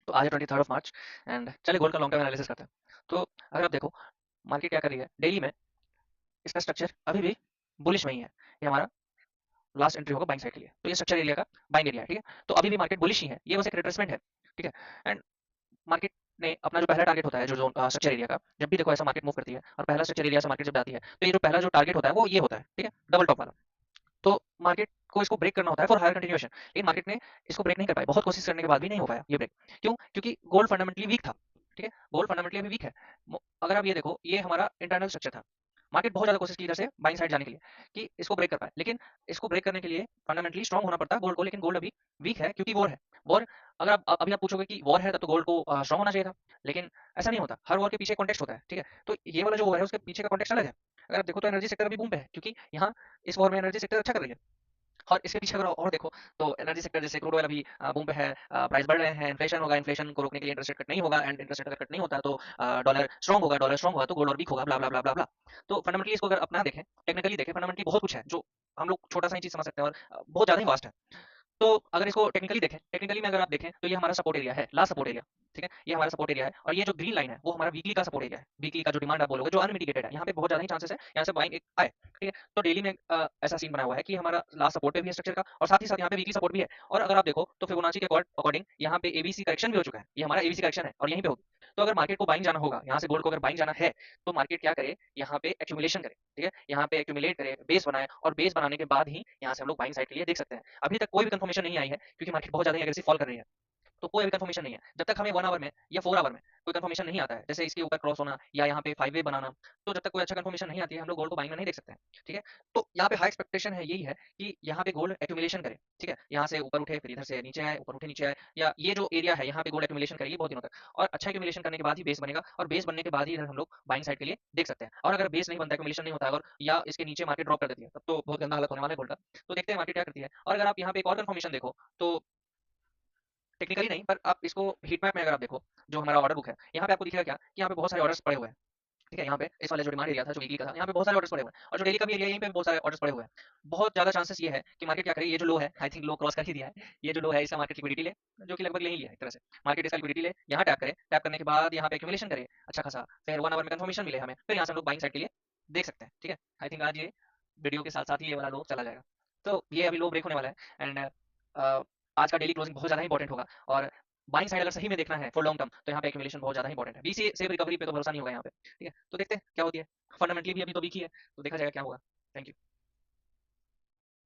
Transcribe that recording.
तो आज है 23rd ऑफ मार्च एंड चलिए गोल्ड का लॉन्ग टर्म एनालिसिस करते हैं। तो अगर आप देखो मार्केट क्या कर रही है डेली में, इसका स्ट्रक्चर अभी भी बुलिश में ही है। ये हमारा लास्ट एंट्री होगा बाइंग साइड के लिए, तो ये स्ट्रक्चर एरिया का बाइंग एरिया है, ठीक है। तो अभी भी मार्केट बुलिश ही है, ये बस एक रिट्रेसमेंट है, ठीक है। एंड मार्केट ने अपना जो पहला टारगेट होता है, जो जो स्ट्रक्चर एरिया का, जब भी देखो ऐसा मार्केट मूव करती है और पहला स्ट्रक्चर एरिया से मार्केट जब जाती है, तो ये जो पहला जो टारगेट होता है वो ये होता है, ठीक है, डबल टॉप वाला। तो मार्केट को इसको ब्रेक करना होता है फॉर हायर कंटिन्यूएशन, लेकिन मार्केट ने इसको ब्रेक नहीं कर पाई, बहुत कोशिश करने के बाद भी नहीं हो पाया ये ब्रेक। क्यों? क्योंकि गोल्ड फंडामेंटली वीक था, ठीक है। गोल्ड फंडामेंटली अभी वीक है। अगर आप ये देखो, ये हमारा इंटरनल स्ट्रक्चर था। मार्केट बहुत ज्यादा कोशिश की इधर से बाइंग साइड जाने के लिए कि इसको ब्रेक कर पाए, लेकिन इसको ब्रेक करने के लिए फंडामेंटली स्ट्रांग होना पड़ता है गोल्ड को, लेकिन गोल्ड अभी वीक है क्योंकि वॉर है। वॉर, अगर आप अभी आप पूछोगे कि वॉर है तब तो गोल्ड को स्ट्रांग होना चाहिए था, लेकिन ऐसा नहीं होता। हर वॉर के पीछे कॉन्टेक्स्ट होता है, ठीक है। तो ये वाला जो वॉर है उसके पीछे का कॉन्टेक्स्ट अलग है। अगर आप देखो तो एनर्जी सेक्टर अभी बूम पे है, क्योंकि यहाँ इस वॉर में एनर्जी सेक्टर अच्छा कर रही है। और इसके पीछे अगर और देखो तो एनर्जी सेक्टर जैसे क्रूड ऑयल अभी बूम पे है, प्राइस बढ़ रहे हैं, इन्फ्लेशन होगा, इन्फ्लेशन को रोकने के लिए इंटरेस्ट रेट कट नहीं होगा, एंड इंटरेस्ट रेट अगर कट नहीं होता तो डॉलर स्ट्रांग होगा, डॉलर स्ट्रांग होगा तो गोल्ड और वीक होगा, ब्ला ब्ला ब्ला ब्ला ब्ला। तो फंडामेंटली इसको अगर अपना देखें, टेक्निकली देखें, फंडामेंटली बहुत कुछ है जो हम लोग छोटा सा ही चीज समझ सकते हैं, और बहुत ज्यादा ही वास्ट है। तो अगर इसको टेक्निकली देखें, टेक्निकली में अगर आप देखें तो ये हमारा सपोर्ट एरिया है, लास्ट सपोर्ट एरिया, ठीक है। ये हमारा सपोर्ट एरिया है, और ये जो ग्रीन लाइन है वो हमारा वीकली का सपोर्ट एरिया है। वीकली का जो डिमांड आप बोलोगे, जो अनमिटिगेटेड है, यहाँ पे बहुत ज्यादा ही चांसेस है यहाँ से बाइंग एक आए, ठीक है। तो डेली में ऐसा सीन बना हुआ है कि हमारा लास्ट सपोर्ट पे भी है स्ट्रक्चर का, और साथ ही साथ यहाँ पे वीकली सपोर्ट भी है। और अगर आप देखो तो फिबोनाची के अकॉर्डिंग यहाँ पे एबीसी करेक्शन भी हो चुका है, ये हमारा एबीसी करेक्शन है और यहीं पे होगी। तो अगर मार्केट को बाइंग जाना होगा, यहाँ से गोल्ड को अगर बाइंग जाना है, तो मार्केट क्या करे, यहाँ पे एक्यूमुलेशन करे, ठीक है। यहाँ पे एक्यूमुलेट करे, बेस बनाए, और बेस बनाने के बाद ही यहाँ से हम लोग बाइंग साइड के लिए देख सकते हैं। अभी तक कोई भी कंफर्मेशन नहीं आई है, क्योंकि मार्केट बहुत ज्यादा एग्रेसिव फॉल कर रही है। तो कोई अभी कंफर्मेशन नहीं है, जब तक हमें 1 आवर में या 4 आवर में कोई कंफर्मेशन नहीं आता है, जैसे इसके ऊपर क्रॉस होना या यहाँ पे 5 वे बनाना, तो जब तक कोई अच्छा कंफर्मेशन नहीं आती है, हम लोग गोल्ड को बाइंग में नहीं देख सकते हैं, ठीक है। तो यहाँ पे हाई एक्सपेक्टेशन है, यही है कि यहाँ पे गोल्ड एक्यूमुलेशन करे, ठीक है। यहाँ से ऊपर उठे, फिर इधर से नीचे आए, ऊपर उठे नीचे आए, या ये जो एरिया है यहाँ पे गोल्ड एक्यूमुलेशन करेगी बहुत दिनों तक, और अच्छा एक्यूमुलेशन करने के बाद ही बेस बनेगा, और बेस बनने के बाद ही इधर हम लोग बाइंग साइड के लिए देख सकते हैं। और अगर बेस नहीं बनता, एक्यूमुलेशन नहीं होता, अगर या इसके नीचे मार्केट ड्रॉप कर देती है, तब तो बहुत गंदा हालत होने वाला है गोल्ड का। तो देखते हैं मार्केट क्या करती है। और अगर आप यहाँ पे एक और कंफर्मेशन देखो, तो टेक्निकली नहीं, पर आप इसको हीट मैप में अगर आप देखो, जो हमारा ऑर्डर बुक है, यहाँ पे आपको दिखेगा क्या कि यहाँ पे बहुत सारे ऑर्डर्स पड़े हुए हैं, ठीक है। यहाँ पे इस वाले जो डिमांड एरिया था, जो वीकली का था, यहाँ पे बहुत सारे ऑर्डर्स पड़े हुए हैं, और जो डेली का भी एरिया है, यहीं पे बहुत सारे ऑर्डर्स पड़े हुए हैं। बहुत ज्यादा चांसेस ये है कि मार्केट क्या करे, ये जो लो है, आई थिंक लो क्रॉस कर ही दिया है, ये जो लो है इसका मार्केट लिक्विडिटी ले, जो कि लगभग ले ही लिया है एक तरह से। मार्केट इसका लिक्विडिटी ले, यहाँ टैप करे, टैप करने के बाद यहाँ पे एक्यूमुलेशन करे अच्छा खासा, फिर 1 आवर में कंफर्मेशन मिले हमें, फिर यहाँ से हम लोग बाइंग साइड के लिए देख सकते हैं, ठीक है। आई थिंक आज ये वीडियो के साथ साथ ही ये वाला लो चला जाएगा। तो ये अभी लो ब्रेक होने वाला है, एंड आज का डेली क्लोजिंग बहुत ज्यादा इंपॉर्टेंट होगा। और बाइंग साइड अगर सही में देखना है फॉर लॉन्ग टर्म, तो यहाँ पे एक्यूमुलेशन बहुत ज्यादा इंपॉर्टेंट है। बीसी से रिकवरी पे तो भरोसा नहीं होगा यहाँ पे, ठीक है। तो देखते हैं क्या होती है, फंडामेंटली भी अभी तो वीक ही है, तो देखा जाएगा क्या होगा। Thank you.